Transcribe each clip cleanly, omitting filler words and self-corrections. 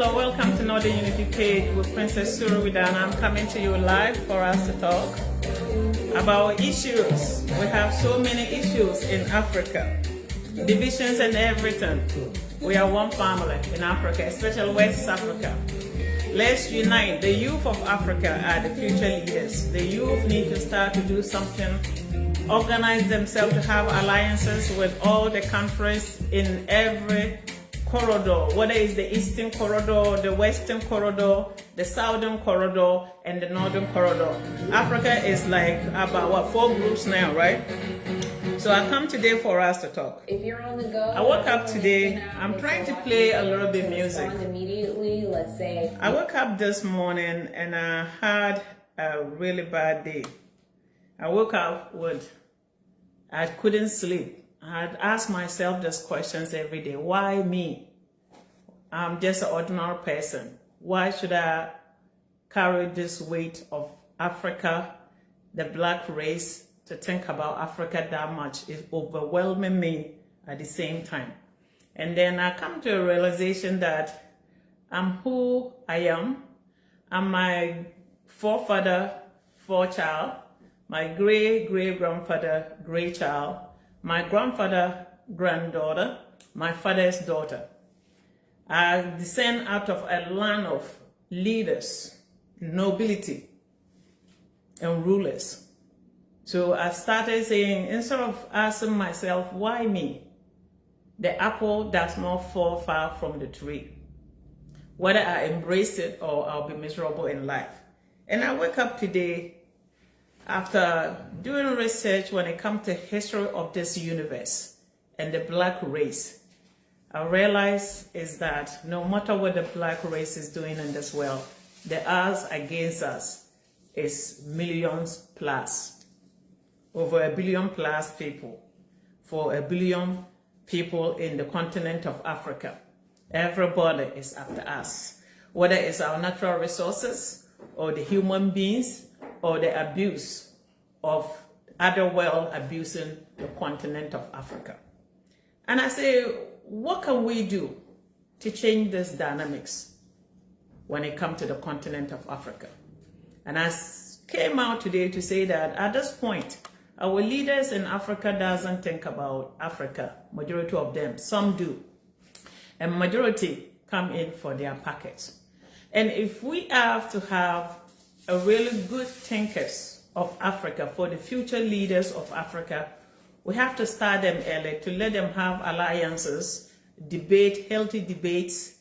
Hello, welcome to Northern Unity Page with Princess Suruwida, and I'm coming to you live for us to talk about issues. We have so many issues in Africa, divisions and everything. We are one family in Africa, especially West Africa. Let's unite. The youth of Africa are the future leaders. The youth need to start to do something, organize themselves to have alliances with all the countries in every corridor, whether it's the Eastern corridor, the Western corridor, the Southern corridor, and the Northern corridor. Africa is like about 4 groups now, right? So I come today for us to talk. If you're on the go, I woke up today. I'm trying to play a little bit music. Immediately, let's say. I woke up this morning and I had a really bad day. I woke up I couldn't sleep. I had asked myself these questions every day. Why me? I'm just an ordinary person. Why should I carry this weight of Africa, the black race? To think about Africa that much is overwhelming me at the same time. And then I come to a realization that I'm who I am. I'm my forefather, forechild, my great-great-grandfather, great child, my grandfather, granddaughter, my father's daughter. I descend out of a line of leaders, nobility, and rulers. So I started saying, instead of asking myself, why me? The apple does not fall far from the tree. Whether I embrace it or I'll be miserable in life. And I wake up today after doing research when it comes to history of this universe and the black race. I realize is that no matter what the black race is doing in this world, the odds against us is millions plus. Over 1 billion plus people for 1 billion people in the continent of Africa. Everybody is after us, whether it's our natural resources or the human beings or the abuse of other world abusing the continent of Africa. And I say, what can we do to change this dynamics when it comes to the continent of Africa? And I came out today to say that at this point, our leaders in Africa doesn't think about Africa, majority of them. Some do. And majority come in for their pockets. And if we have to have a really good thinkers of Africa for the future leaders of Africa, we have to start them early to let them have alliances, debate, healthy debates,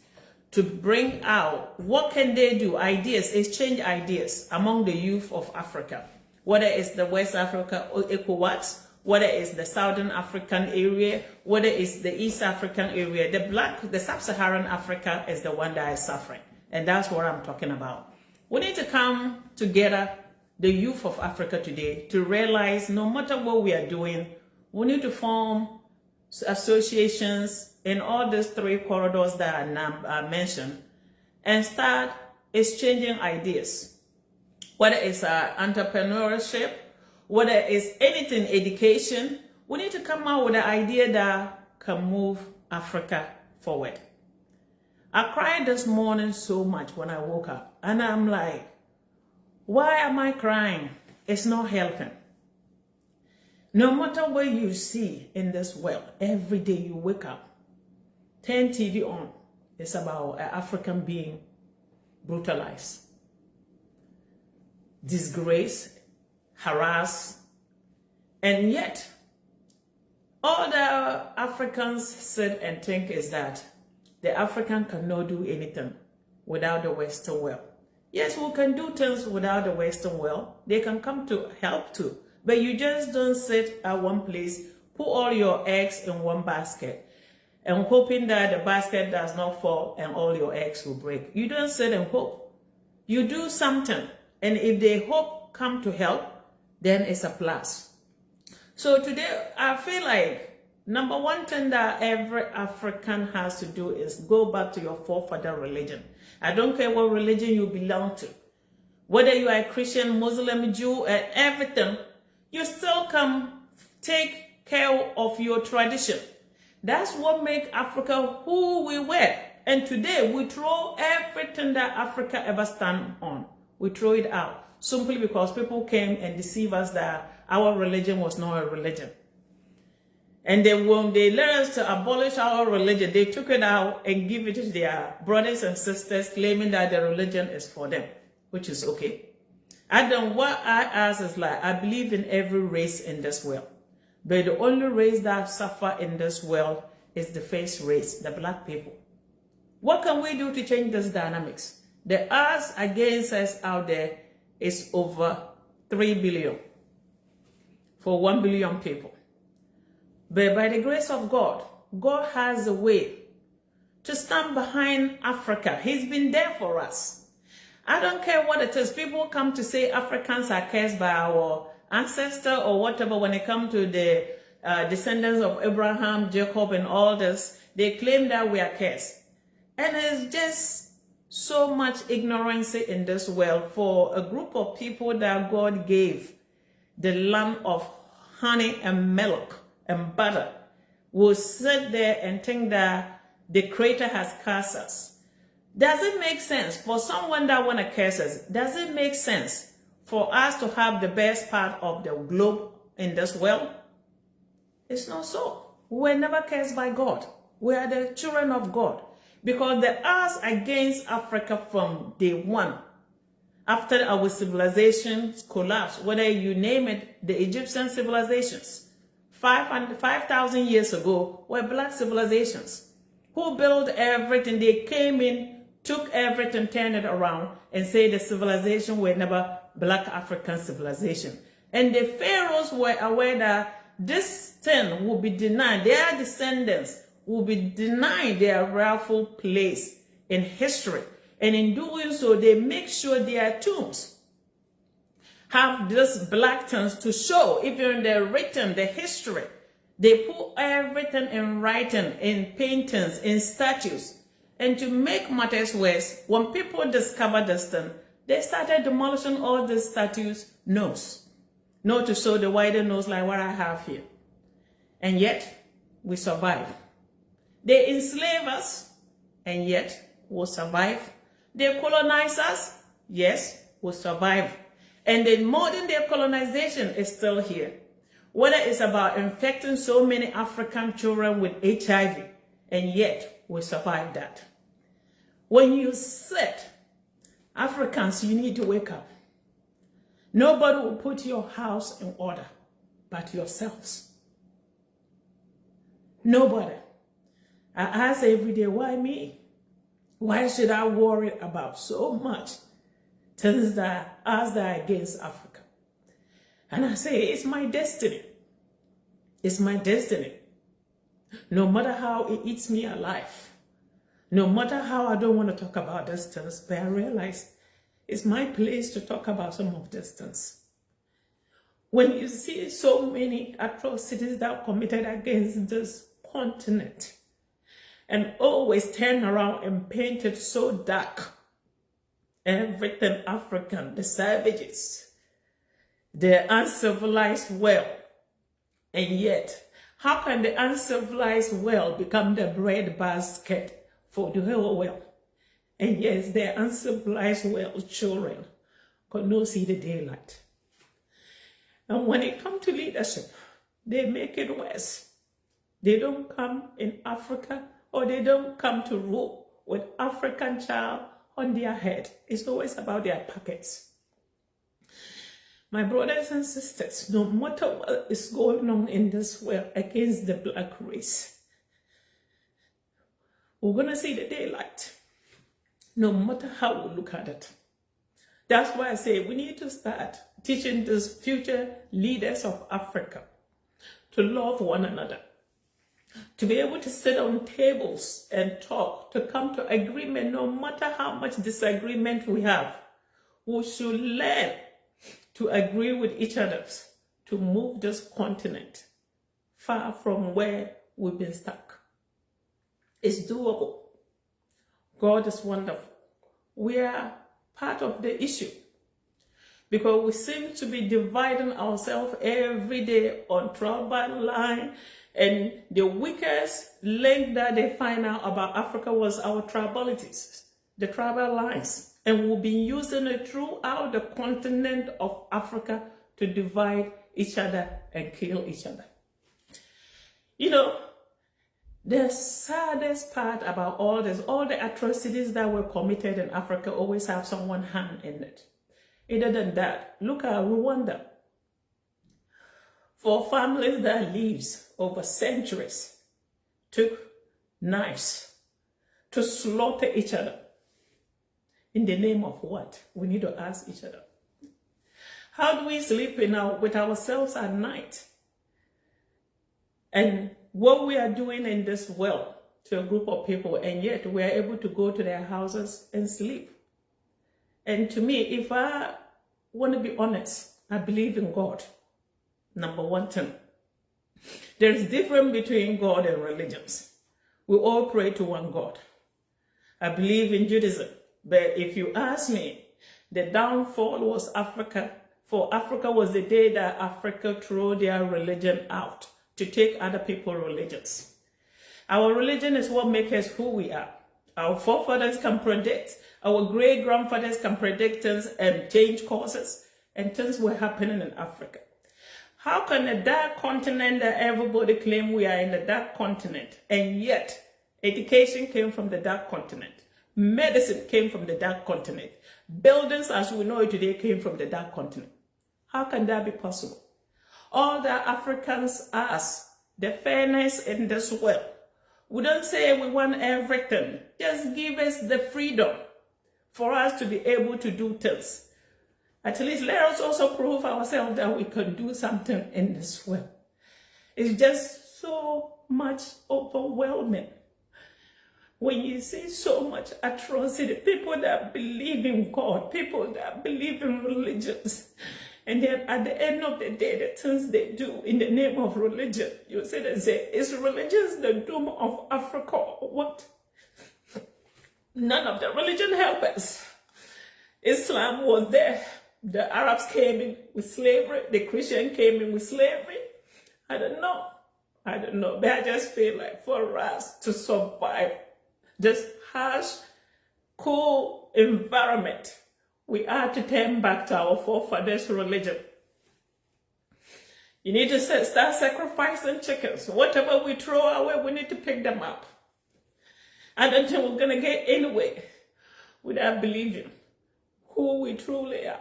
to bring out what can they do, ideas, exchange ideas among the youth of Africa. Whether it's the West Africa or ECOWAS, whether it's the Southern African area, whether it's the East African area, the Sub-Saharan Africa is the one that is suffering. And that's what I'm talking about. We need to come together, the youth of Africa today, to realize no matter what we are doing, we need to form associations in all these 3 corridors that are mentioned and start exchanging ideas. Whether it's entrepreneurship, whether it's anything, education, we need to come out with an idea that can move Africa forward. I cried this morning so much when I woke up, and I'm like, why am I crying? It's not helping. No matter what you see in this world, every day you wake up, turn TV on, it's about an African being brutalized, disgrace, harass, and yet all the Africans sit and think is that the African cannot do anything without the Western world. Yes, we can do things without the Western world. They can come to help too, but you just don't sit at one place, put all your eggs in one basket and hoping that the basket does not fall and all your eggs will break. You don't sit and hope. You do something. And if they hope come to help, then it's a plus. So today, I feel like number one thing that every African has to do is go back to your forefather religion. I don't care what religion you belong to. Whether you are a Christian, Muslim, Jew, and everything, you still come take care of your tradition. That's what makes Africa who we were. And today we throw everything that Africa ever stand on. We throw it out simply because people came and deceived us that our religion was not a religion. And then when they led us to abolish our religion, they took it out and give it to their brothers and sisters, claiming that the religion is for them, which is okay. What I ask is like, I believe in every race in this world. But the only race that suffer in this world is the first race, the black people. What can we do to change this dynamics? The odds against us out there is over 3 billion for 1 billion people. But by the grace of God, God has a way to stand behind Africa. He's been there for us. I don't care what it is. People come to say Africans are cursed by our ancestor or whatever when it comes to the descendants of Abraham, Jacob, and all this. They claim that we are cursed. And it's just so much ignorance in this world for a group of people that God gave the land of honey and milk and butter will sit there and think that the Creator has cursed us. Does it make sense for someone that want to curse us? Does it make sense for us to have the best part of the globe in this world? It's not so. We were never cursed by God. We are the children of God. Because the odds against Africa from day one, after our civilizations collapsed, whether you name it, the Egyptian civilizations, 5,000 years ago, were black civilizations who built everything. They came in, took everything, turned it around, and said the civilization were never black African civilization. And the pharaohs were aware that this thing will be denied. Their descendants will be denied their rightful place in history. And in doing so, they make sure their tombs have this black things to show, even the written, the history. They put everything in writing, in paintings, in statues. And to make matters worse, when people discovered this thing, they started demolishing all the statues' nose. Not to show the wider nose like what I have here. And yet, we survive. They enslave us, and yet we'll survive. They colonize us, yes, we'll survive. And the modern day colonization is still here. Whether it's about infecting so many African children with HIV, and yet we survive that. When you said, Africans, you need to wake up. Nobody will put your house in order but yourselves. Nobody. I ask every day, why me? Why should I worry about so much things that are against Africa? And I say, it's my destiny. It's my destiny. No matter how it eats me alive, no matter how I don't want to talk about these things, but I realize it's my place to talk about some of these things. When you see so many atrocities that are committed against this continent, and always turn around and paint it so dark. Everything African, the savages, the uncivilized world. And yet, how can the uncivilized world become the breadbasket for the whole world? And yes, the uncivilized world children could not see the daylight. And when it comes to leadership, they make it worse. They don't come in Africa, or they don't come to rule with African child on their head. It's always about their pockets. My brothers and sisters, no matter what is going on in this world against the black race, we're going to see the daylight, no matter how we look at it. That's why I say we need to start teaching these future leaders of Africa to love one another, to be able to sit on tables and talk, to come to agreement, no matter how much disagreement we have. We should learn to agree with each other to move this continent far from where we've been stuck. It's doable. God is wonderful. We are part of the issue because we seem to be dividing ourselves every day on tribal line And the weakest link that they find out about Africa was our tribalities, the tribal lines. And we've been using it throughout the continent of Africa to divide each other and kill each other. You know, the saddest part about all this, all the atrocities that were committed in Africa always have someone's hand in it. Other than that, look at Rwanda. For families that lives over centuries, took knives to slaughter each other. In the name of what? We need to ask each other. How do we sleep with ourselves at night? And what we are doing in this world to a group of people, and yet we are able to go to their houses and sleep. And to me, if I want to be honest, I believe in God. Number one thing. There is difference between God and religions. We all pray to one God. I believe in Judaism. But if you ask me, the downfall was Africa. For Africa was the day that Africa threw their religion out to take other people's religions. Our religion is what makes us who we are. Our forefathers can predict. Our great-grandfathers can predict things and change courses. And things were happening in Africa. How can a dark continent that everybody claim we are in the dark continent, and yet education came from the dark continent, medicine came from the dark continent, buildings as we know it today came from the dark continent? How can that be possible? All that Africans ask, the fairness in this world. We don't say we want everything. Just give us the freedom for us to be able to do things. At least let us also prove ourselves that we can do something in this world. It's just so much overwhelming when you see so much atrocity, people that believe in God, people that believe in religions. And then at the end of the day, the things they do in the name of religion, you say, is religion the doom of Africa or what? None of the religion help us. Islam was there. The Arabs came in with slavery. The Christian came in with slavery. I don't know. But I just feel like for us to survive this harsh, cool environment, we are to turn back to our forefathers' religion. You need to start sacrificing chickens. Whatever we throw away, we need to pick them up. I don't think we're going to get anywhere without believing who we truly are.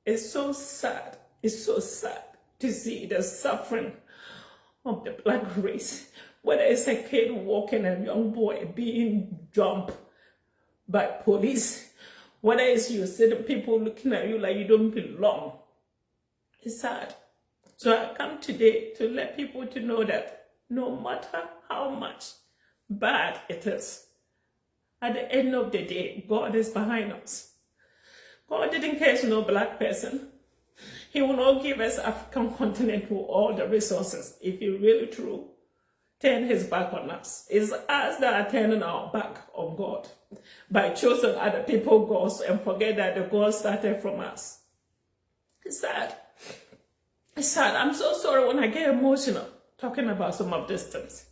It's so sad. It's so sad to see the suffering of the black race. Whether it's a kid walking, a young boy being jumped by police, whether it's you sitting people looking at you like you don't belong. It's sad. So I come today to let people to know that no matter how much bad it is, at the end of the day, God is behind us. God didn't care no black person. He will not give us African continent with all the resources if he really true turn his back on us. It's us that are turning our back on God by choosing other people's gods and forget that the God started from us. It's sad. It's sad. I'm so sorry when I get emotional talking about some of these things.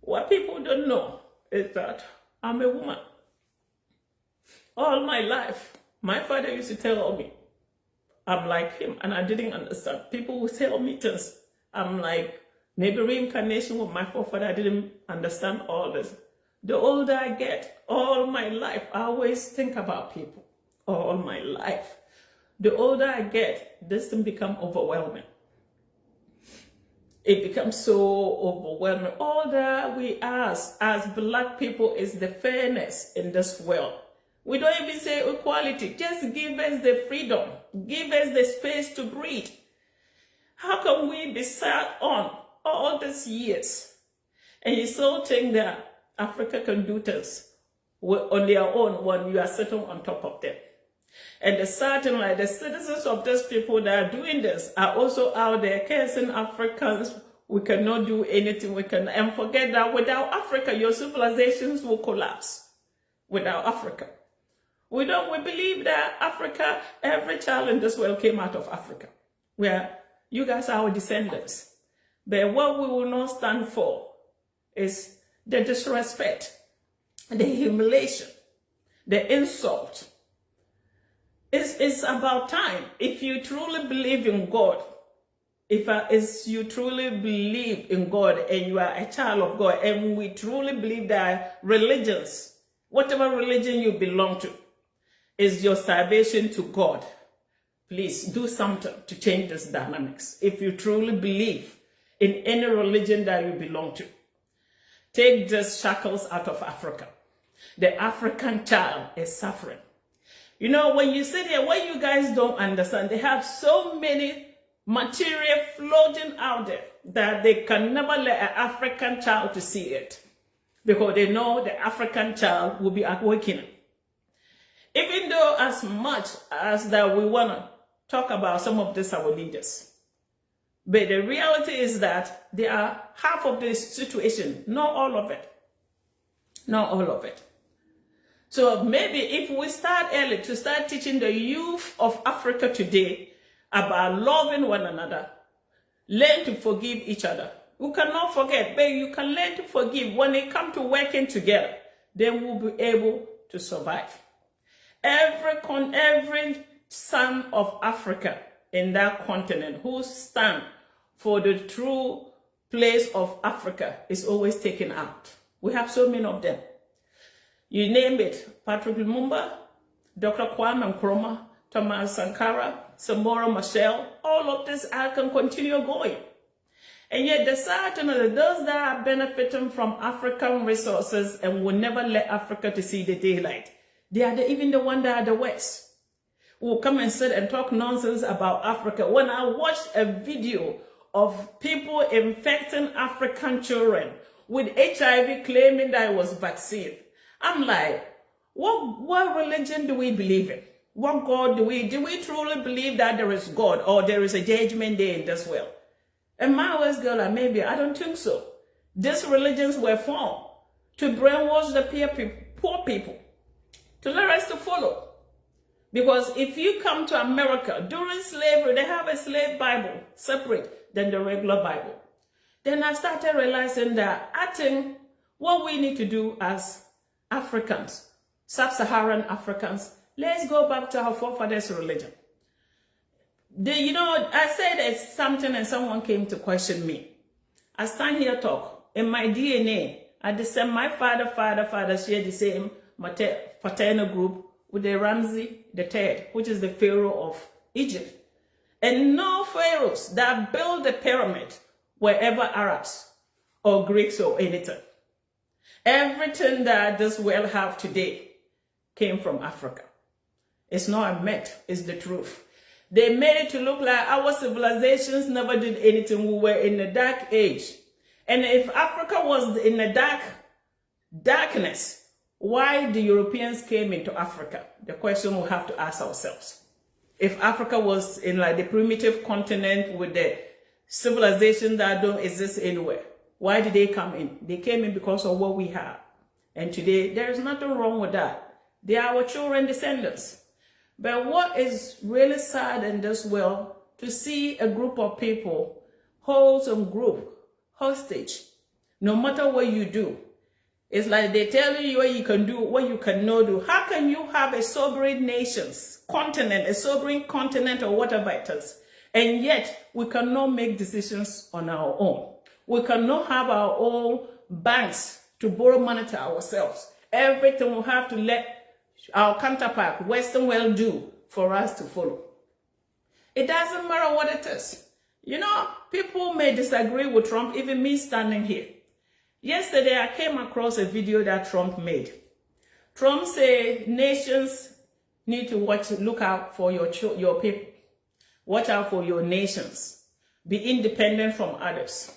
What people don't know is that I'm a woman. All my life, my father used to tell me, I'm like him, and I didn't understand. People would tell me things. I'm like, maybe reincarnation with my forefather, I didn't understand all this. The older I get, all my life, I always think about people. All my life. The older I get, this thing becomes overwhelming. It becomes so overwhelming. All that we ask as black people is the fairness in this world. We don't even say equality. Just give us the freedom. Give us the space to breathe. How can we be sat on all these years and you still think that Africa can do things on their own when you are sitting on top of them? And the certain, like the citizens of these people that are doing this are also out there cursing Africans. We cannot do anything. And forget that without Africa, your civilizations will collapse. Without Africa. We believe that Africa, every child in this world came out of Africa. Where you guys are our descendants. But what we will not stand for is the disrespect, the humiliation, the insult. It's about time. If you truly believe in God, if you truly believe in God and you are a child of God, and we truly believe that religions, whatever religion you belong to, is your salvation to God, please do something to change this dynamics. If you truly believe in any religion that you belong to, take these shackles out of Africa. The African child is suffering. You know, when you sit here, what you guys don't understand, they have so many material floating out there that they can never let an African child to see it, because they know the African child will be awakening. Even though as much as that we want to talk about some of this our leaders, but the reality is that they are half of this situation, not all of it. Not all of it. So maybe if we start early to start teaching the youth of Africa today about loving one another, learn to forgive each other. We cannot forget, but you can learn to forgive. When it comes to working together, then we'll be able to survive. Every son of Africa in that continent who stand for the true place of Africa is always taken out. We have so many of them. You name it, Patrick Lumumba, Dr. Kwame Nkrumah, Thomas Sankara, Samora Machel, all of this, I can continue going. And yet the sad thing is those that are benefiting from African resources and will never let Africa to see the daylight, they are even the one that are the West. Will come and sit and talk nonsense about Africa. When I watched a video of people infecting African children with HIV, claiming that it was vaccine, I'm like, what religion do we believe in? What God do we truly believe that there is God or there is a judgment day in this world? And my always go like, maybe, I don't think so. These religions were formed to brainwash the poor people, to let us to follow. Because if you come to America, during slavery, they have a slave Bible separate than the regular Bible. Then I started realizing that I think what we need to do as Africans, sub-Saharan Africans, let's go back to our forefathers' religion. I said something and someone came to question me. I stand here talk. In my DNA, I descend my father share the same paternal group with the Ramsey III, which is the Pharaoh of Egypt. And no pharaohs that built the pyramid were ever Arabs or Greeks or anything. Everything that this world have today came from Africa. It's not a myth, it's the truth. They made it to look like our civilizations never did anything. We were in the dark age. And if Africa was in the darkness, why the Europeans came into Africa? The question we have to ask ourselves. If Africa was in like the primitive continent with the civilization that don't exist anywhere, why did they come in? They came in because of what we have. And today, there is nothing wrong with that. They are our children descendants. But what is really sad in this world, to see a group of people hold some group hostage, no matter what you do. It's like they tell you what you can do, what you cannot do. How can you have a sovereign nations, continent, a sovereign continent or whatever it is, and yet we cannot make decisions on our own? We cannot have our own banks to borrow money to ourselves. Everything we have to let our counterpart, Western world, do for us to follow. It doesn't matter what it is. You know, people may disagree with Trump, even me standing here. Yesterday, I came across a video that Trump made. Trump said nations need to look out for your people. Watch out for your nations. Be independent from others.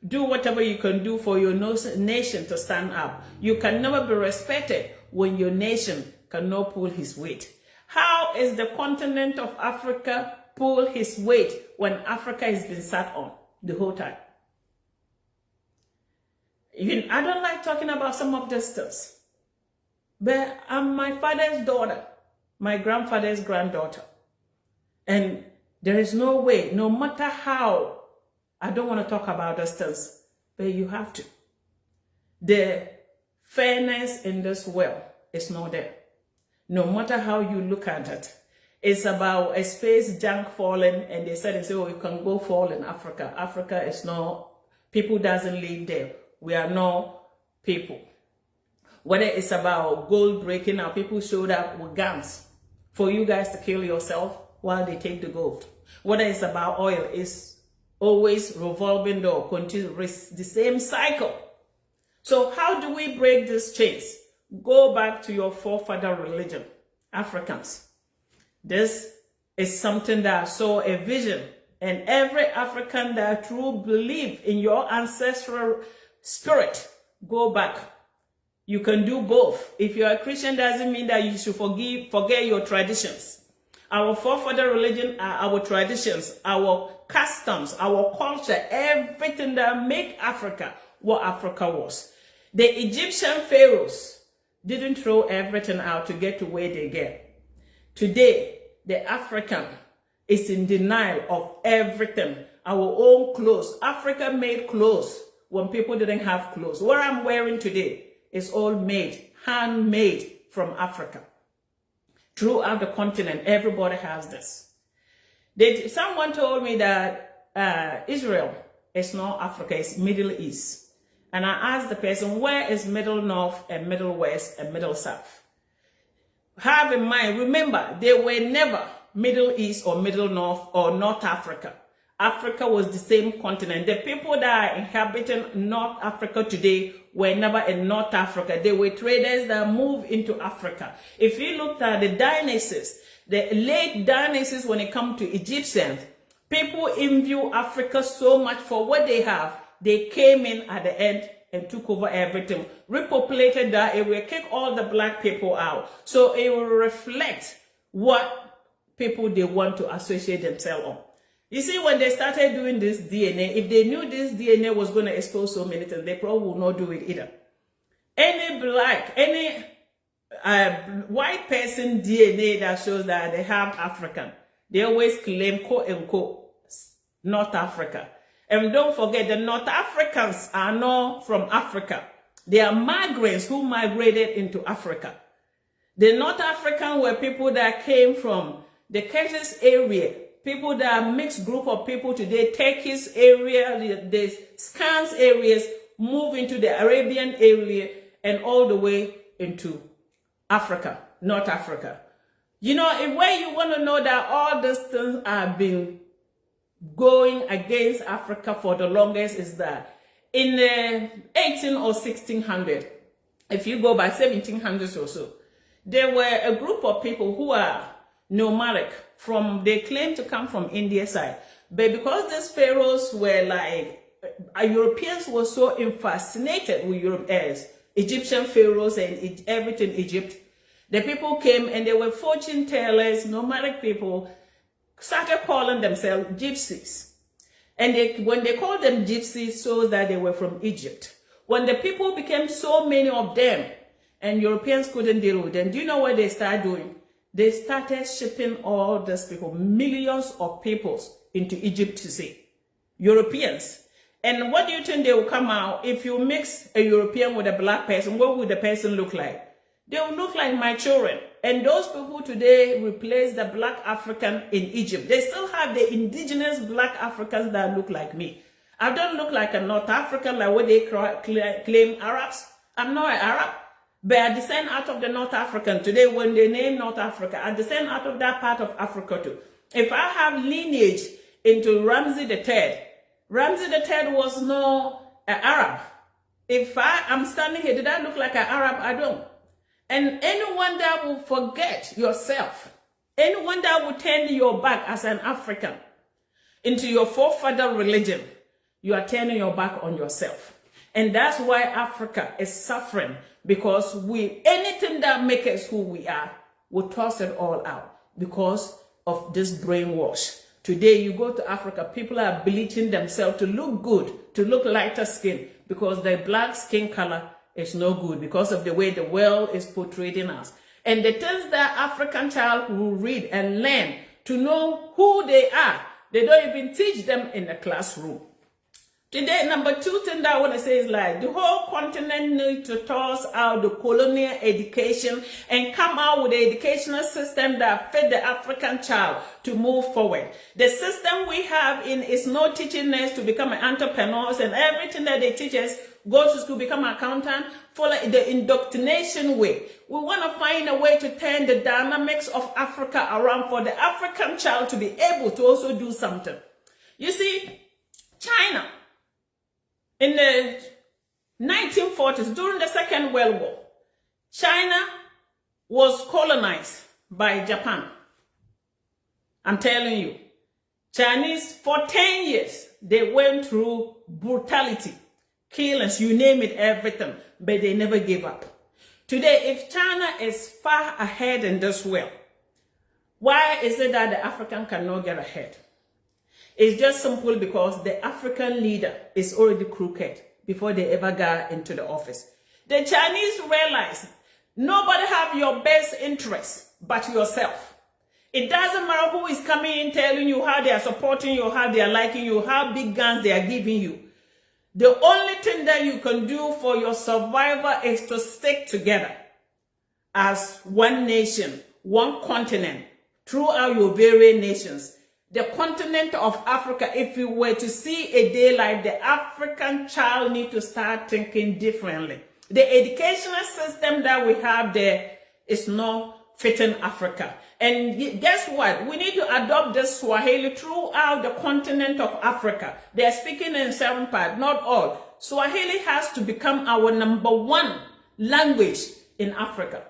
Do whatever you can do for your nation to stand up. You can never be respected when your nation cannot pull his weight. How is the continent of Africa pull his weight when Africa has been sat on the whole time? Even I don't like talking about some of these things, but I'm my father's daughter, my grandfather's granddaughter, and there is no way, no matter how I don't want to talk about those things, but you have to. The fairness in this world is not there. No matter how you look at it, it's about a space junk falling, and they say, oh, you can go fall in Africa. Africa is not, people doesn't live there. We are not people. Whether it's about gold breaking out, people showed up with guns for you guys to kill yourself while they take the gold. Whether it's about oil, it's always revolving door, continues the same cycle. So how do we break these chains? Go back to your forefather religion, Africans. This is something that I saw a vision, and every African that truly believe in your ancestral spirit, go back. You can do both. If you're a Christian, doesn't mean that you should forget your traditions. Our forefather religion are our traditions, our customs, our culture, everything that make Africa what Africa was. The Egyptian pharaohs didn't throw everything out to get to where they get. Today, the African is in denial of everything. Our own clothes. Africa made clothes when people didn't have clothes. What I'm wearing today is all made, handmade from Africa. Throughout the continent, everybody has this. Someone told me that Israel is not Africa, it's Middle East. And I asked the person, where is Middle North and Middle West and Middle South? Have in mind, remember, they were never Middle East or Middle North or North Africa. Africa was the same continent. The people that are inhabiting North Africa today were never in North Africa. They were traders that moved into Africa. If you looked at the dynasties, the late dynasties when it comes to Egyptians, people view Africa so much for what they have. They came in at the end and took over everything, repopulated that area, kicked all the black people out. So it will reflect what people they want to associate themselves on. You see, when they started doing this DNA, if they knew this DNA was going to expose so many things, they probably would not do it either. Any black, any white person DNA that shows that they have African, they always claim quote unquote North Africa. And don't forget, the North Africans are not from Africa. They are migrants who migrated into Africa. The North African were people that came from the Kurdish area, people that are mixed group of people today, Turkish area, the Scans areas, move into the Arabian area and all the way into Africa, North Africa. You know, if where you want to know that all these things have been going against Africa for the longest is that in the 18 or 1600, if you go by 1700s or so, there were a group of people who are nomadic they claim to come from India side. But because these pharaohs were like, Europeans were so fascinated with Europe as Egyptian pharaohs and everything Egypt, the people came and they were fortune tellers, nomadic people, started calling themselves gypsies. And when they called them gypsies, so that they were from Egypt. When the people became so many of them, and Europeans couldn't deal with them, do you know what they started doing? They started shipping all these people, millions of people, into Egypt to see. Europeans. And what do you think they will come out? If you mix a European with a black person, what would the person look like? They will look like my children. And those people today replace the black African in Egypt. They still have the indigenous black Africans that look like me. I don't look like a North African like what they claim Arabs. I'm not an Arab. But I descend out of the North African. Today, when they name North Africa, I descend out of that part of Africa too. If I have lineage into Ramses III, Ramses III was not an Arab. If I'm standing here, did I look like an Arab? I don't. And anyone that will forget yourself, anyone that will turn your back as an African into your forefather religion, you are turning your back on yourself. And that's why Africa is suffering, because anything that makes us who we are, we toss it all out because of this brainwash. Today, you go to Africa, people are bleaching themselves to look good, to look lighter skin, because their black skin color is no good because of the way the world is portraying us. And the things that African child will read and learn to know who they are, they don't even teach them in the classroom. Today, number 2 thing that I want to say is like the whole continent needs to toss out the colonial education and come out with an educational system that fit the African child to move forward. The system we have is not teaching us to become entrepreneurs, and everything that they teach us, go to school, become an accountant, follow the indoctrination way. We want to find a way to turn the dynamics of Africa around for the African child to be able to also do something. You see, China, in the 1940s, during the Second World War, China was colonized by Japan. I'm telling you, Chinese, for 10 years, they went through brutality, killings, you name it, everything, but they never gave up. Today, if China is far ahead in this world, why is it that the African cannot get ahead? It's just simple because the African leader is already crooked before they ever got into the office. The Chinese realize nobody have your best interest but yourself. It doesn't matter who is coming in telling you how they are supporting you, how they are liking you, how big guns they are giving you. The only thing that you can do for your survival is to stick together as one nation, one continent, throughout your various nations. The continent of Africa, if you were to see a day like the African child need to start thinking differently. The educational system that we have there is not fitting Africa. And guess what? We need to adopt this Swahili throughout the continent of Africa. They are speaking in 7 parts, not all. Swahili has to become our #1 language in Africa.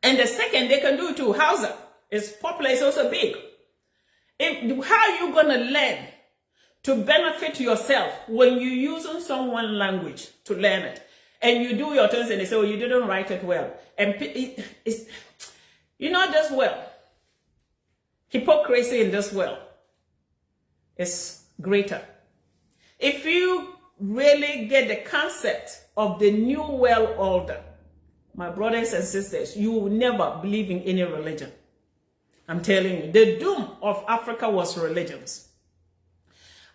And the second, they can do it too. Hausa is popular, it's also big. How are you going to learn to benefit yourself when you're using someone's language to learn it? And you do your things and they say, oh, you didn't write it well. And you know this well. Hypocrisy in this world is greater. If you really get the concept of the new world order, my brothers and sisters, you will never believe in any religion. I'm telling you, the doom of Africa was religions.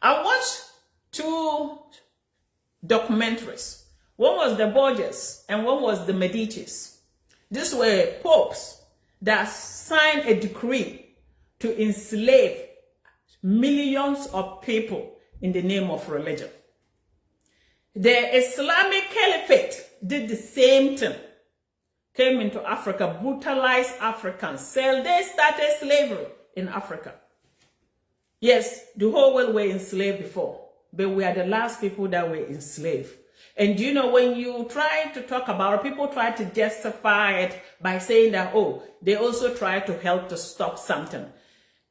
I watched 2 documentaries. One was the Borgias and one was the Medicis. These were popes that signed a decree to enslave millions of people in the name of religion. The Islamic Caliphate did the same thing. Came into Africa, brutalized Africans. They started slavery in Africa. Yes, the whole world were enslaved before, but we are the last people that were enslaved. And you know, when you try to talk about it, people try to justify it by saying that, oh, they also try to help to stop something.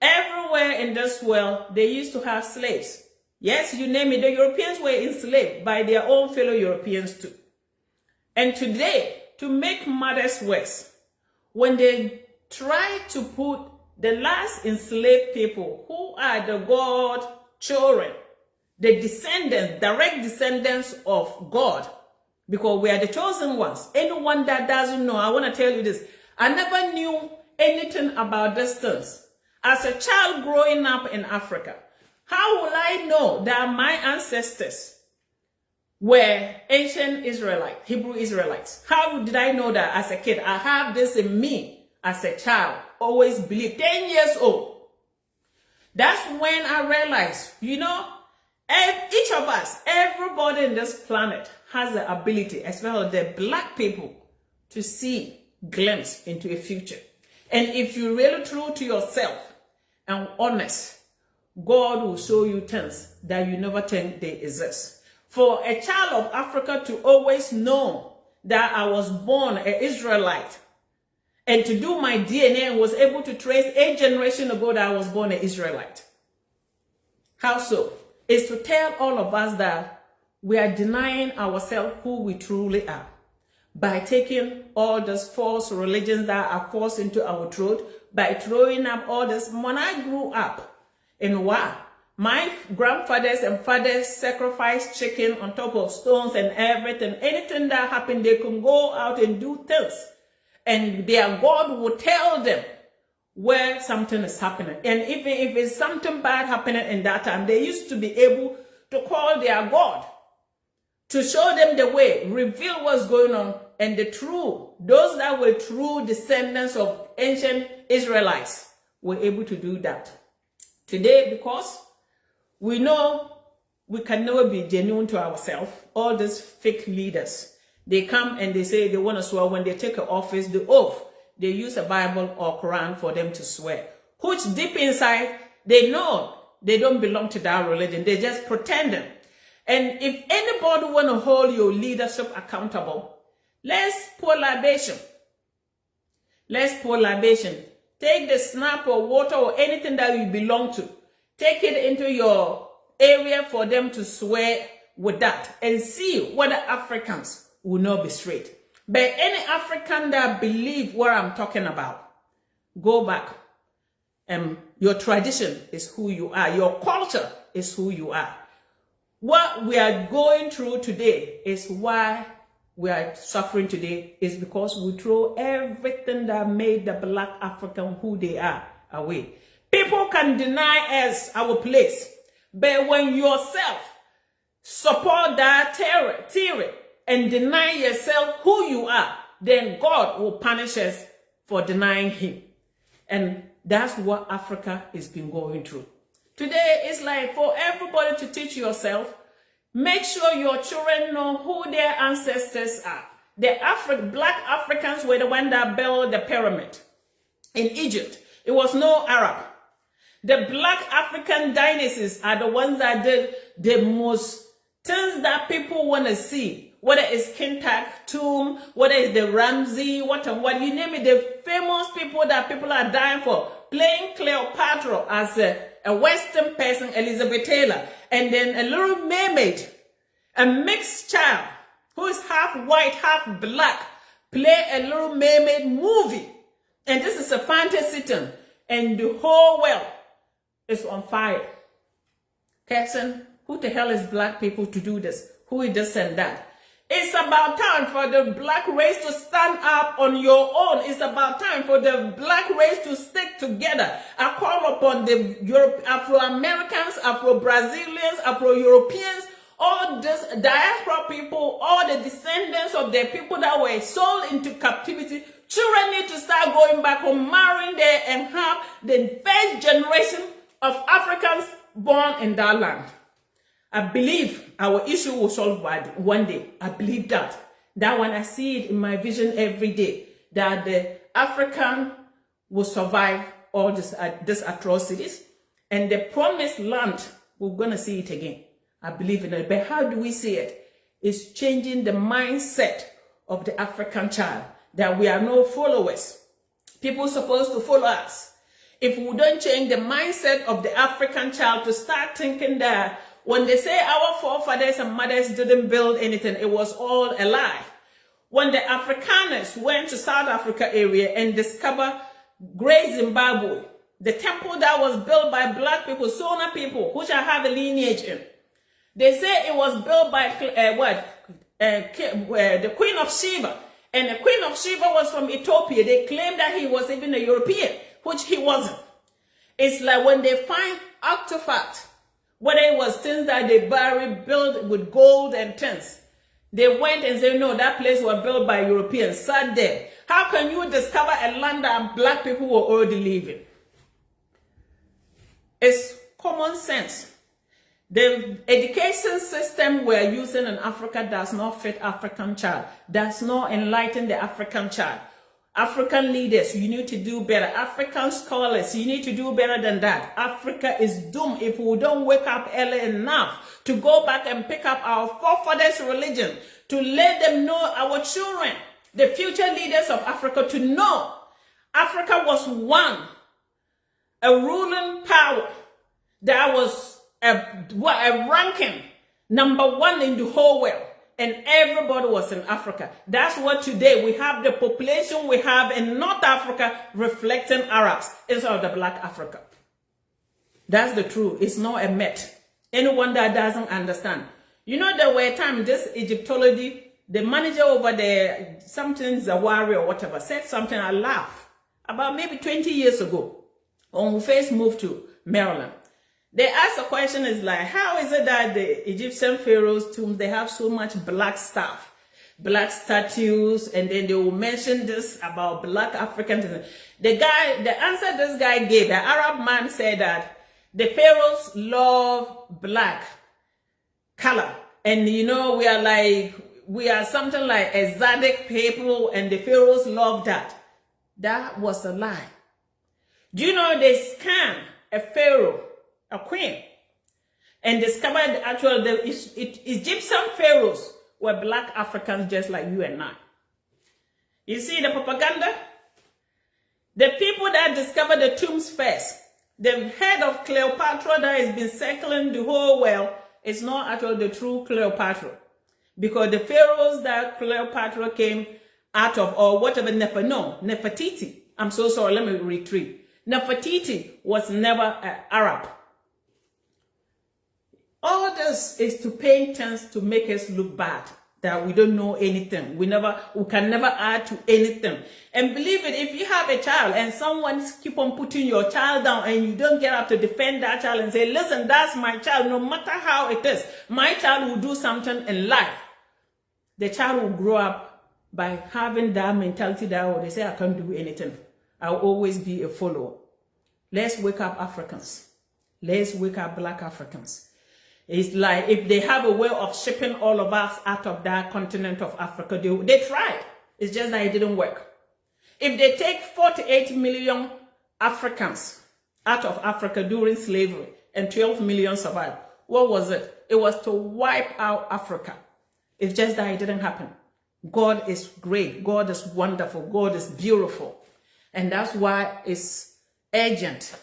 Everywhere in this world, they used to have slaves. Yes, you name it, the Europeans were enslaved by their own fellow Europeans too. And today, to make matters worse, when they try to put the last enslaved people, who are the God children, the descendants, direct descendants of God, because we are the chosen ones. Anyone that doesn't know, I want to tell you this. I never knew anything about these things. As a child growing up in Africa, how will I know that my ancestors were ancient Israelites, Hebrew Israelites? How did I know that as a kid? I have this in me as a child, always believed, 10 years old. That's when I realized, you know, each of us, everybody in this planet has the ability, especially the black people, to see glimpse into a future. And if you're really true to yourself and honest, God will show you things that you never think they exist. For a child of Africa to always know that I was born an Israelite and to do my DNA and was able to trace 8 generations ago that I was born an Israelite. How so? Is to tell all of us that we are denying ourselves who we truly are by taking all these false religions that are forced into our throat, by throwing up all this. When I grew up in Wa, my grandfathers and fathers sacrificed chicken on top of stones and everything. Anything that happened, they can go out and do things. And their God will tell them where something is happening. And even if it's something bad happening in that time, they used to be able to call their God, to show them the way, reveal what's going on, and those that were true descendants of ancient Israelites were able to do that. Today, because we know we can never be genuine to ourselves, all these fake leaders, they come and they say they want to swear. When they take an office, the oath, they use a Bible or Quran for them to swear, which deep inside, they know they don't belong to that religion. They're just pretending. And if anybody want to hold your leadership accountable, let's pour libation. Let's pour libation. Take the snap or water or anything that you belong to. Take it into your area for them to swear with that and see whether Africans will not be straight. But any African that believe what I'm talking about, go back. Your tradition is who you are. Your culture is who you are. What we are going through today is why we are suffering today is because we throw everything that made the Black African who they are away. People can deny us our place, but when yourself support that theory and deny yourself who you are, then God will punish us for denying him. And that's what Africa has been going through. Today, it's like for everybody to teach yourself, make sure your children know who their ancestors are. The Black Africans were the ones that built the pyramid in Egypt. It was no Arab. The Black African dynasties are the ones that did the most things that people want to see. Whether it's King Tut, whether it's the Ramsey, what, you name it, the famous people that people are dying for. Playing Cleopatra as a Western person, Elizabeth Taylor, and then a Little Mermaid, a mixed child who is half white, half black, play a Little Mermaid movie. And this is a fantasy thing. And the whole world is on fire. Person, who the hell is black people to do this? Who is this and that? It's about time for the black race to stand up on your own. It's about time for the black race to stick together. I call upon the Afro-Americans, Afro-Brazilians, Afro-Europeans, all these diaspora people, all the descendants of the people that were sold into captivity. Children need to start going back home, marrying there, and have the first generation of Africans born in that land. I believe our issue will solve by one day. I believe that. That one, I see it in my vision every day, that the African will survive all these atrocities, and the promised land, we're going to see it again. I believe in it. But how do we see it? It's changing the mindset of the African child, that we are no followers. People are supposed to follow us. If we don't change the mindset of the African child to start thinking that when they say our forefathers and mothers didn't build anything, it was all a lie. When the Afrikaners went to South Africa area and discovered Great Zimbabwe, the temple that was built by black people, Sona people, which I have a lineage in, they say it was built by the Queen of Sheba. And the Queen of Sheba was from Ethiopia. They claimed that he was even a European, which he wasn't. It's like when they find artifacts, whether it was things that they buried, built with gold and things, they went and said, no, that place was built by Europeans, sat there. How can you discover a land that black people were already living? It's common sense. The education system we're using in Africa does not fit African child, does not enlighten the African child. African leaders, you need to do better. African scholars, you need to do better than that. Africa is doomed if we don't wake up early enough to go back and pick up our forefathers' religion, to let them know, our children, the future leaders of Africa, to know Africa was one, a ruling power that was a ranking number one in the whole world. And everybody was in Africa. That's what today we have the population we have in North Africa reflecting Arabs instead of the black Africa. That's the truth. It's not a myth. Anyone that doesn't understand. You know, there were times this Egyptology, the manager over there, something Zawari or whatever, said something I laughed about maybe 20 years ago when we first moved to Maryland. They ask a question is like, how is it that the Egyptian pharaohs' tombs, they have so much black stuff, black statues, and then they will mention this about black Africans. The answer this guy gave, the Arab man said that the pharaohs love black color. And you know, we are something like exotic people, and the pharaohs love that. That was a lie. Do you know they scanned a pharaoh, a queen, and discovered actually the Egyptian pharaohs were black Africans just like you and I. You see the propaganda? The people that discovered the tombs first, the head of Cleopatra that has been circling the whole world, is not actually the true Cleopatra. Because the pharaohs that Cleopatra came out of, or whatever, Nefertiti. I'm so sorry, let me retrieve. Nefertiti was never an Arab. All this is to paint things to make us look bad, that we don't know anything. We can never add to anything. And believe it, if you have a child and someone keep on putting your child down and you don't get up to defend that child and say, listen, that's my child, no matter how it is, my child will do something in life. The child will grow up by having that mentality that they say, I can't do anything. I'll always be a follower. Let's wake up Africans. Let's wake up black Africans. It's like if they have a way of shipping all of us out of that continent of Africa, they tried. It's just that it didn't work. If they take 48 million Africans out of Africa during slavery and 12 million survived, what was it? It was to wipe out Africa. It's just that it didn't happen. God is great. God is wonderful. God is beautiful. And that's why it's urgent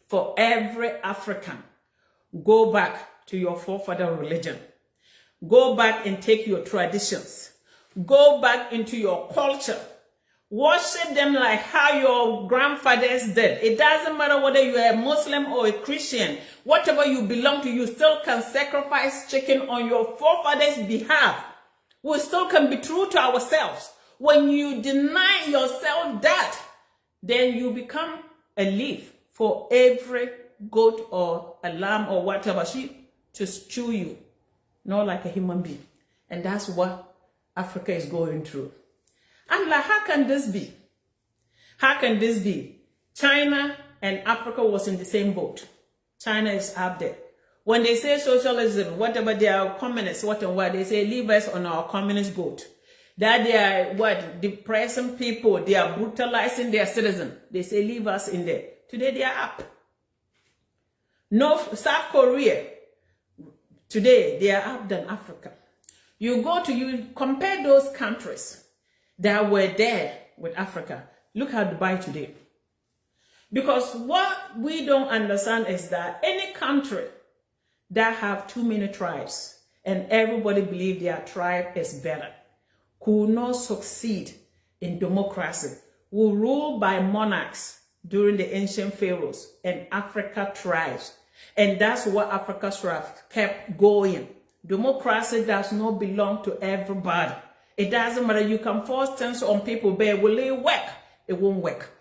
for every African. Go back to your forefather religion. Go back and take your traditions. Go back into your culture. Worship them like how your grandfathers did. It doesn't matter whether you are a Muslim or a Christian. Whatever you belong to, you still can sacrifice chicken on your forefathers' behalf. We still can be true to ourselves. When you deny yourself that, then you become a leaf for every goat or a lamb or whatever sheep to chew you, not like a human being. And that's what Africa is going through. I'm like, how can this be? How can this be? China and Africa was in the same boat. China is up there. When they say socialism, whatever, they are communists, what and what, they say leave us on our communist boat. That they are depressing people, they are brutalizing their citizens. They say leave us in there. Today they are up. South Korea, today they are up than Africa. You compare those countries that were there with Africa. Look at Dubai today. Because what we don't understand is that any country that have too many tribes and everybody believe their tribe is better could not succeed in democracy, will rule by monarchs during the ancient pharaohs and Africa tribes. And that's what Africa tribes kept going. Democracy does not belong to everybody. It doesn't matter. You can force things on people, but will it work? It won't work.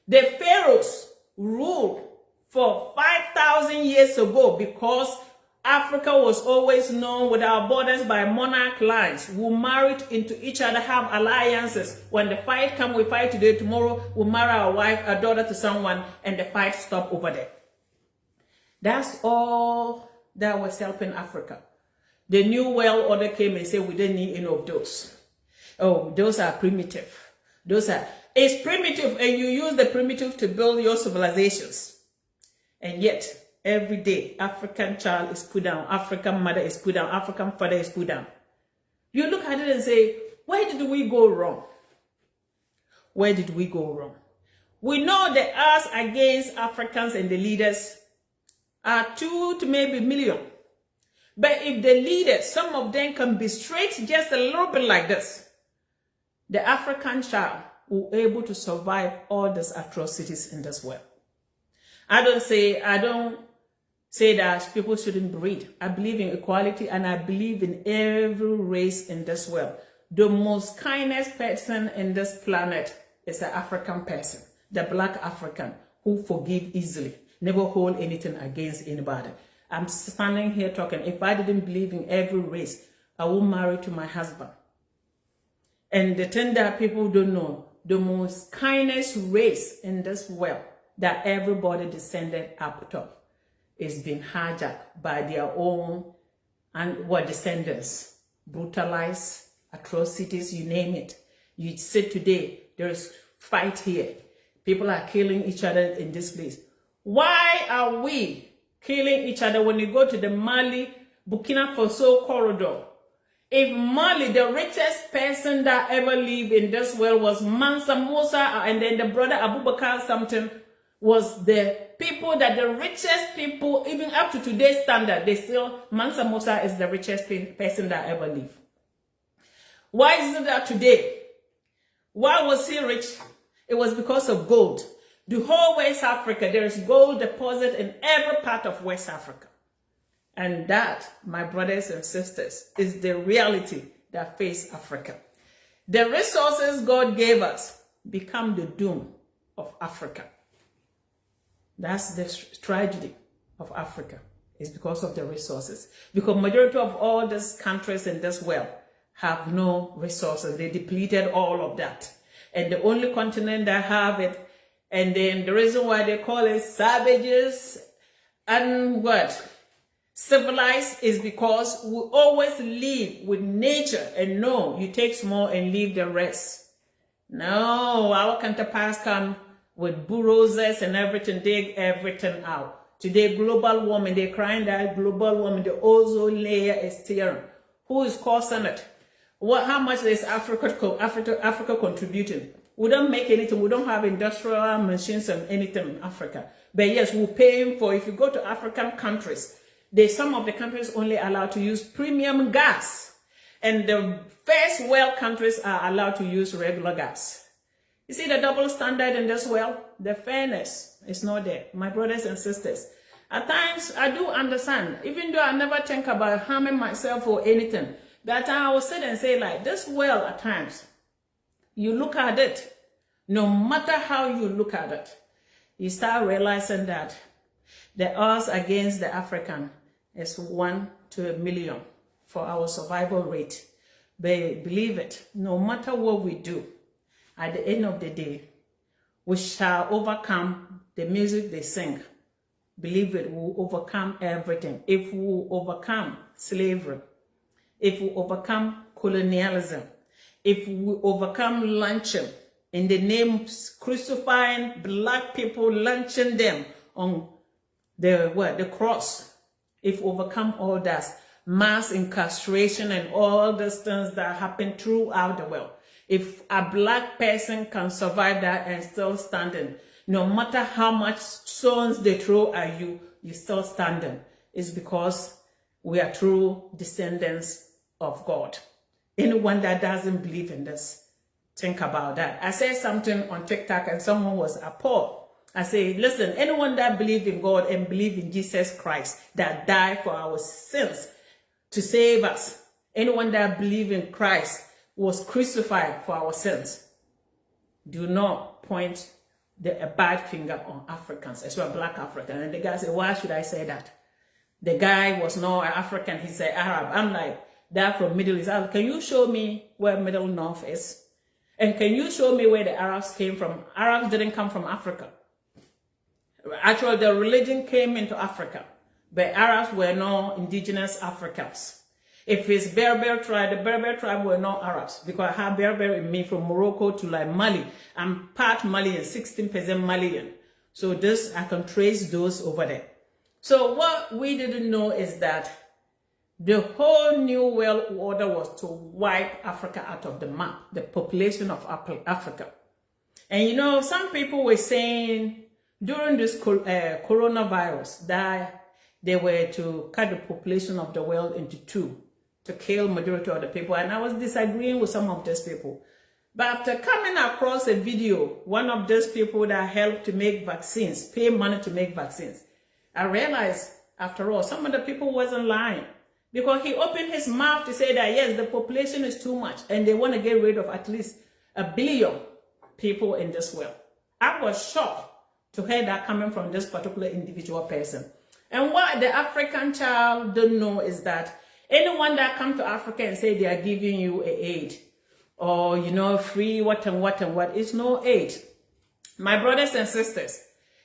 The pharaohs ruled for 5,000 years ago because Africa was always known with our borders by monarch lines. We married into each other, have alliances. When the fight comes, we fight today, tomorrow we marry our wife, our daughter to someone, and the fight stop over there. That's all that was helping Africa. The New World Order came and said we didn't need any of those. Oh, those are primitive. It's primitive, and you use the primitive to build your civilizations. And yet, every day, African child is put down, African mother is put down, African father is put down. You look at it and say, where did we go wrong? Where did we go wrong? We know the odds against Africans and the leaders are 2 to maybe million. But if the leaders, some of them can be straight just a little bit like this, the African child will be able to survive all these atrocities in this world. I don't say that people shouldn't breed. I believe in equality, and I believe in every race in this world. The most kindest person in this planet is the African person, the black African, who forgive easily. never hold anything against anybody. I'm standing here talking. If I didn't believe in every race, I would marry to my husband. And the thing that people don't know, the most kindest race in this world that everybody descended up to is being hijacked by their own and what descendants, brutalized, atrocities, you name it. You say today, there is fight here. People are killing each other in this place. Why are we killing each other when you go to the Mali, Burkina Faso corridor? If Mali, the richest person that ever lived in this world was Mansa Musa, and then the brother Abubakar something, was the people that the richest people, even up to today's standard, they still, Mansa Musa is the richest person that ever lived. Why is it that today? Why was he rich? It was because of gold. The whole West Africa, there is gold deposit in every part of West Africa. And that, my brothers and sisters, is the reality that face Africa. The resources God gave us become the doom of Africa. That's the tragedy of Africa. It's because of the resources. Because majority of all these countries in this world have no resources. They depleted all of that. And the only continent that have it, and then the reason why they call it savages and what? Civilized, is because we always live with nature, and no, you take small and leave the rest. No, our counterparts come with bulldozers and everything, dig everything out. Today, global warming, they're crying that global warming, the ozone layer is tearing. Who is causing it? How much is Africa contributing? We don't make anything. We don't have industrial machines and anything in Africa. But yes, we're paying for, if you go to African countries, some of the countries only allowed to use premium gas. And the first world countries are allowed to use regular gas. You see the double standard in this world? The fairness is not there. My brothers and sisters, at times I do understand, even though I never think about harming myself or anything, that I will sit and say like, this world at times, you look at it, no matter how you look at it, you start realizing that the odds against the African is 1 to 1,000,000 for our survival rate. But believe it, no matter what we do, at the end of the day, we shall overcome the music they sing. Believe it, we'll overcome everything. If we overcome slavery, if we overcome colonialism, if we overcome lynching, in the name crucifying black people, lynching them on the cross, if we overcome all that, mass incarceration and all these things that happen throughout the world, if a black person can survive that and still standing, no matter how much stones they throw at you, you're still standing. It's because we are true descendants of God. Anyone that doesn't believe in this, think about that. I said something on TikTok and someone was appalled. I say, listen, anyone that believes in God and believes in Jesus Christ that died for our sins to save us, anyone that believes in Christ was crucified for our sins, do not point a bad finger on Africans, especially black Africans. And the guy said, why should I say that? The guy was not African, he said Arab. I'm like, that from Middle East. Can you show me where Middle North is? And can you show me where the Arabs came from? Arabs didn't come from Africa. Actually, the religion came into Africa, but Arabs were not indigenous Africans. If it's Berber tribe, the Berber tribe were not Arabs, because I have Berber in me from Morocco to like Mali. I'm part Malian, 16% Malian. So this, I can trace those over there. So what we didn't know is that the whole new world order was to wipe Africa out of the map, the population of Africa. And you know, some people were saying during this coronavirus that they were to cut the population of the world into 2 to kill majority of the people. And I was disagreeing with some of these people. But after coming across a video, one of those people that helped to make vaccines, pay money to make vaccines, I realized, after all, some of the people wasn't lying. Because he opened his mouth to say that, yes, the population is too much and they want to get rid of at least 1 billion people in this world. I was shocked to hear that coming from this particular individual person. And what the African child don't know is that anyone that come to Africa and say they are giving you aid or, free what, it's no aid. My brothers and sisters,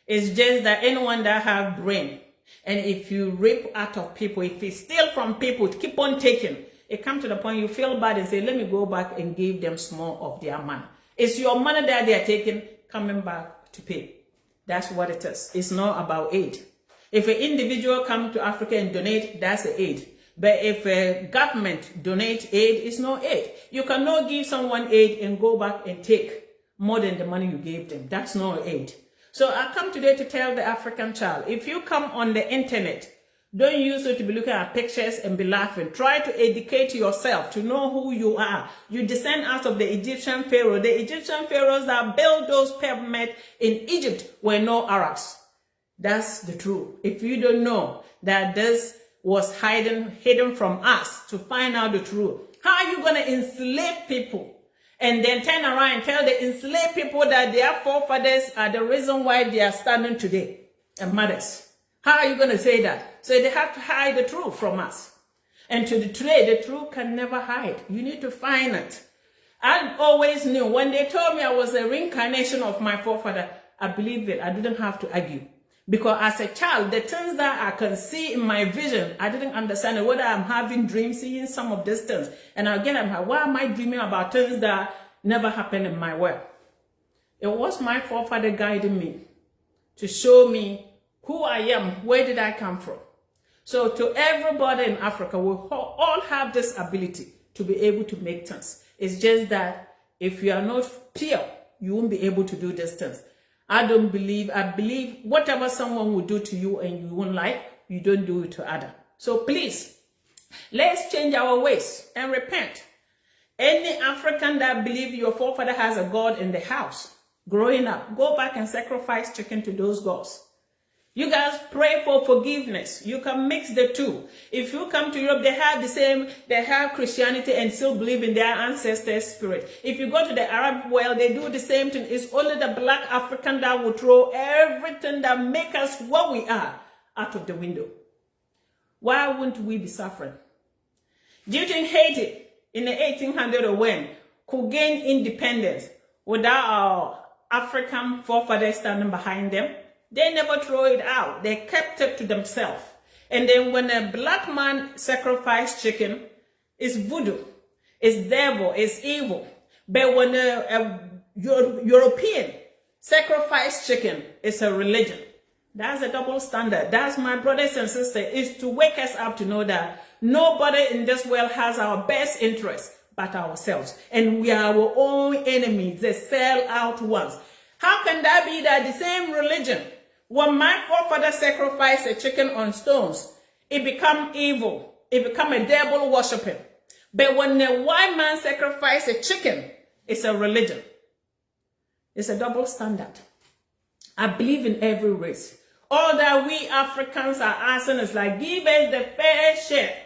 it's just that anyone that have brain, and if you rip out of people, if you steal from people, keep on taking, it comes to the point you feel bad and say, let me go back and give them small of their money. It's your money that they are taking, coming back to pay. That's what it is. It's not about aid. If an individual come to Africa and donate, that's the aid. But if a government donate aid, it's no aid. You cannot give someone aid and go back and take more than the money you gave them. That's no aid. So I come today to tell the African child, if you come on the internet, don't use it to be looking at pictures and be laughing. Try to educate yourself to know who you are. You descend out of the Egyptian pharaoh. The Egyptian pharaohs that built those pyramids in Egypt were no Arabs. That's the truth. If you don't know that this was hidden from us to find out the truth, how are you going to enslave people and then turn around and tell the enslaved people that their forefathers are the reason why they are standing today and mothers? How are you going to say that? So they have to hide the truth from us. And today, the truth can never hide. You need to find it. I always knew when they told me I was a reincarnation of my forefather, I believed it. I didn't have to argue. Because as a child, the things that I can see in my vision, I didn't understand it, whether I'm having dreams, seeing some of these things. And again, I'm like, why am I dreaming about things that never happened in my world? It was my forefather guiding me to show me who I am, where did I come from. So to everybody in Africa, we all have this ability to be able to make things. It's just that if you are not pure, you won't be able to do these things. I believe whatever someone will do to you and you won't like, you don't do it to others. So please, let's change our ways and repent. Any African that believes your forefather has a God in the house, growing up, go back and sacrifice chicken to those gods. You guys pray for forgiveness. You can mix the two. If you come to Europe, they have Christianity and still believe in their ancestors' spirit. If you go to the Arab world, they do the same thing. It's only the black African that will throw everything that makes us what we are out of the window. Why wouldn't we be suffering? Do you think Haiti in the 1800s or when could gain independence without our African forefathers standing behind them? They never throw it out. They kept it to themselves. And then when a black man sacrifices chicken, it's voodoo, it's devil, it's evil. But when a European sacrifices chicken, it's a religion. That's a double standard. That's, my brothers and sisters, is to wake us up to know that nobody in this world has our best interest but ourselves. And we are our own enemies, the sell out ones. How can that be that the same religion, when my forefather sacrificed a chicken on stones, it become evil. It become a devil worshiping. But when a white man sacrifices a chicken, it's a religion. It's a double standard. I believe in every race. All that we Africans are asking is like, give us the fair share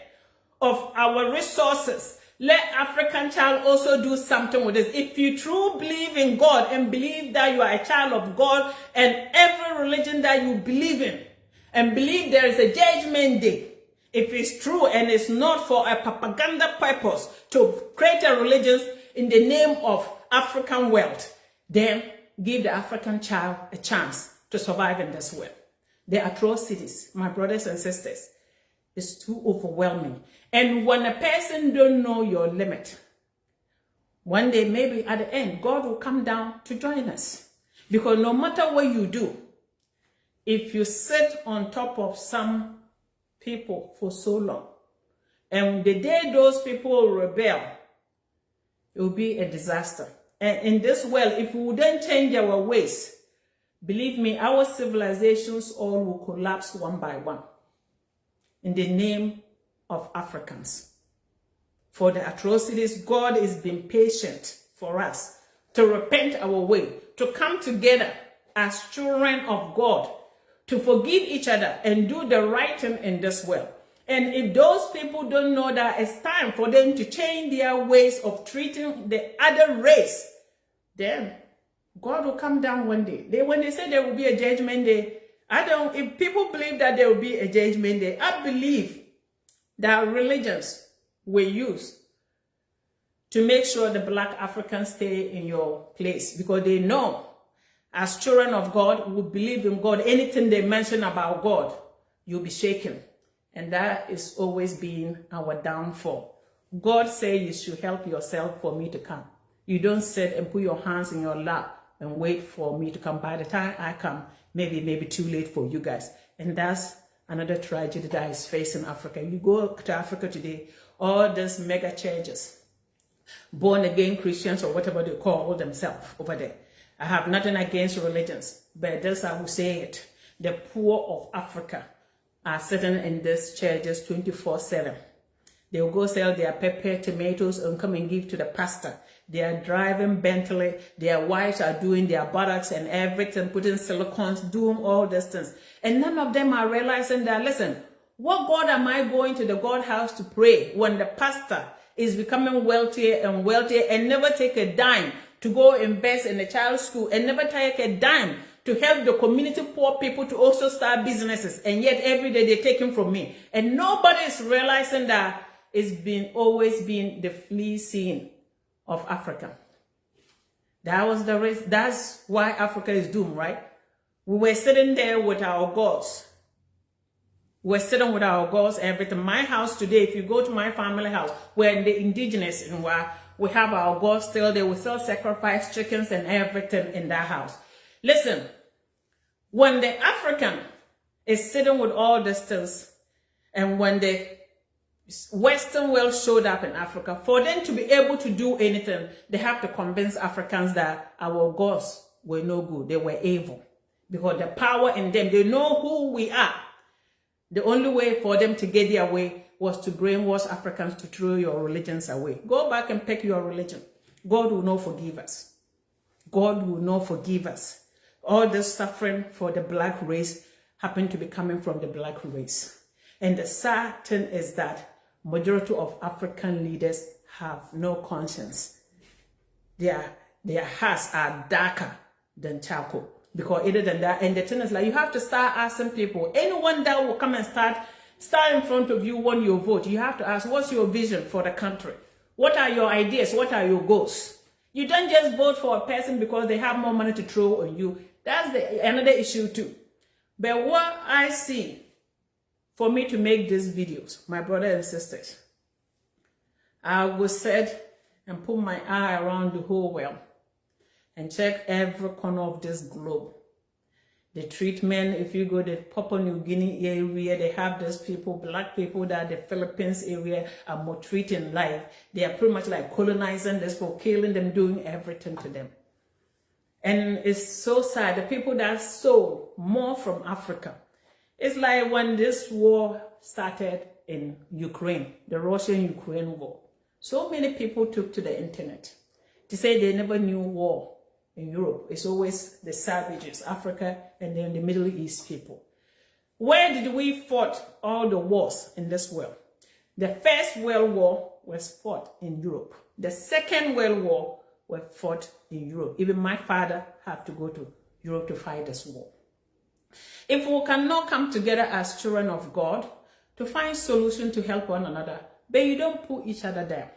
of our resources. Let African child also do something with this. If you truly believe in God and believe that you are a child of God and every religion that you believe in and believe there is a judgment day, if it's true and it's not for a propaganda purpose to create a religion in the name of African wealth, then give the African child a chance to survive in this world. The atrocities, my brothers and sisters, is too overwhelming. And when a person don't know your limit, one day, maybe at the end, God will come down to join us. Because no matter what you do, if you sit on top of some people for so long, and the day those people rebel, it will be a disaster. And in this world, if we wouldn't change our ways, believe me, our civilizations all will collapse one by one. In the name of Africans. For the atrocities, God is being patient for us to repent our way, to come together as children of God, to forgive each other and do the right thing in this world. And if those people don't know that it's time for them to change their ways of treating the other race, then God will come down one day. When they say there will be a judgment day, if people believe that there will be a judgment day, I believe that religions will use to make sure the black Africans stay in your place, because they know as children of God who believe in God, anything they mention about God, you'll be shaken. And that is always been our downfall. God said you should help yourself for me to come. You don't sit and put your hands in your lap and wait for me to come. By the time I come, maybe too late for you guys. And that's another tragedy that is facing Africa. You go to Africa today, all these mega churches, born again Christians or whatever they call themselves over there. I have nothing against religions, but this I will say it. The poor of Africa are sitting in these churches 24/7. They will go sell their pepper, tomatoes, and come and give to the pastor. They are driving Bentley. Their wives are doing their buttocks and everything, putting silicones, doing all these things. And none of them are realizing that, listen, what God am I going to the God house to pray when the pastor is becoming wealthier and wealthier and never take a dime to go invest in a child's school and never take a dime to help the community poor people to also start businesses, and yet every day they're taking from me. And nobody is realizing that it's always been the fleecing of Africa. That was the reason. That's why Africa is doomed, right? We were sitting there with our gods. We're sitting with our gods, everything. My house today, if you go to my family house, we're in the indigenous, and we have our gods still there. We still sacrifice chickens and everything in that house. Listen, when the African is sitting with all these things, and when the Western world showed up in Africa, for them to be able to do anything, they have to convince Africans that our gods were no good. They were evil. Because the power in them, they know who we are. The only way for them to get their way was to brainwash Africans to throw your religions away. Go back and pick your religion. God will not forgive us. God will not forgive us. All this suffering for the black race happened to be coming from the black race. And the sad thing is that majority of African leaders have no conscience. Their hearts are darker than charcoal. Because other than that, and the thing is, like, you have to start asking people, anyone that will come and stand in front of you when you vote, you have to ask, what's your vision for the country? What are your ideas? What are your goals? You don't just vote for a person because they have more money to throw on you. That's another issue too. But what I see for me to make these videos, my brothers and sisters, I will sit and put my eye around the whole world and check every corner of this globe. The treatment, if you go to Papua New Guinea area, they have these people, black people that the Philippines area are more treating like, they are pretty much like colonizing these people, killing them, doing everything to them. And it's so sad, the people that stole more from Africa. It's like when this war started in Ukraine, the Russian-Ukraine war. So many people took to the internet to say they never knew war in Europe. It's always the savages, Africa, and then the Middle East people. Where did we fought all the wars in this world? The First World War was fought in Europe. The Second World War was fought in Europe. Even my father had to go to Europe to fight this war. If we cannot come together as children of God to find solution to help one another, but you don't put each other down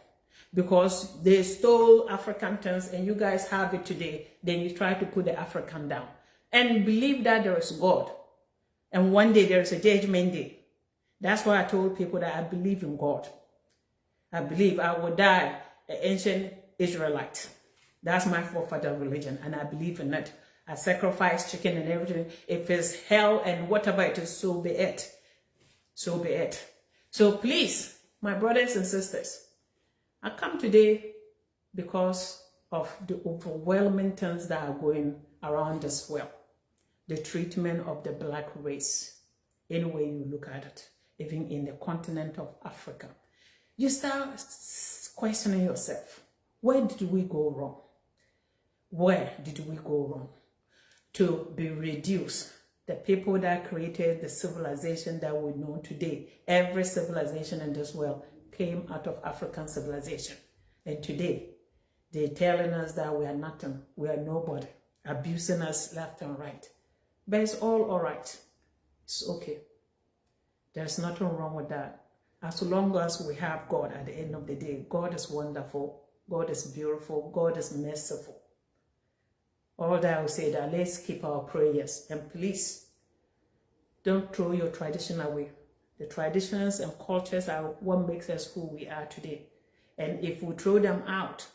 because they stole African things and you guys have it today, then you try to put the African down and believe that there is God and one day there is a judgment day. That's why I told people that I believe in God. I believe I will die an ancient Israelite. That's my forefather religion and I believe in it. I sacrifice chicken and everything. If it's hell and whatever it is, so be it. So be it. So please, my brothers and sisters, I come today because of the overwhelming things that are going around this world. The treatment of the black race, any way you look at it, even in the continent of Africa. You start questioning yourself, where did we go wrong? Where did we go wrong? To be reduced, the people that created the civilization that we know today, every civilization in this world came out of African civilization. And today, they're telling us that we are nothing, we are nobody. abusing us left and right. But it's all right. It's okay. There's nothing wrong with that. As long as we have God at the end of the day, God is wonderful, God is beautiful, God is merciful. All that I will say that let's keep our prayers, and please don't throw your tradition away. The traditions and cultures are what makes us who we are today. And if we throw them out,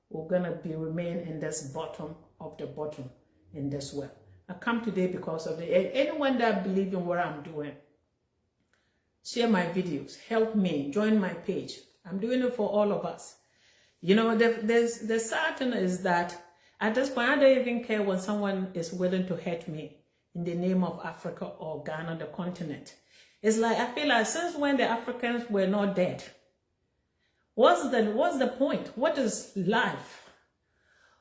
we're gonna remain in this bottom of the bottom in this world. I come today because of anyone that believes in what I'm doing. Share my videos, help me, join my page. I'm doing it for all of us. You know, the sad thing is that at this point, I don't even care when someone is willing to hurt me in the name of Africa or Ghana, the continent. It's like, I feel like since when the Africans were not dead, what's the point? What is life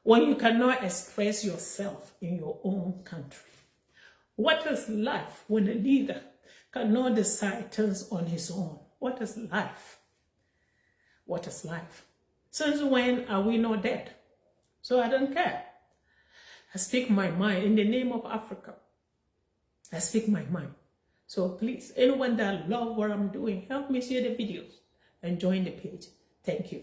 when you cannot express yourself in your own country? What is life when a leader cannot decide things on his own? What is life? What is life? Since when are we not dead? So I don't care. I speak my mind in the name of Africa. I speak my mind. So please, anyone that loves what I'm doing, help me share the videos and join the page. Thank you.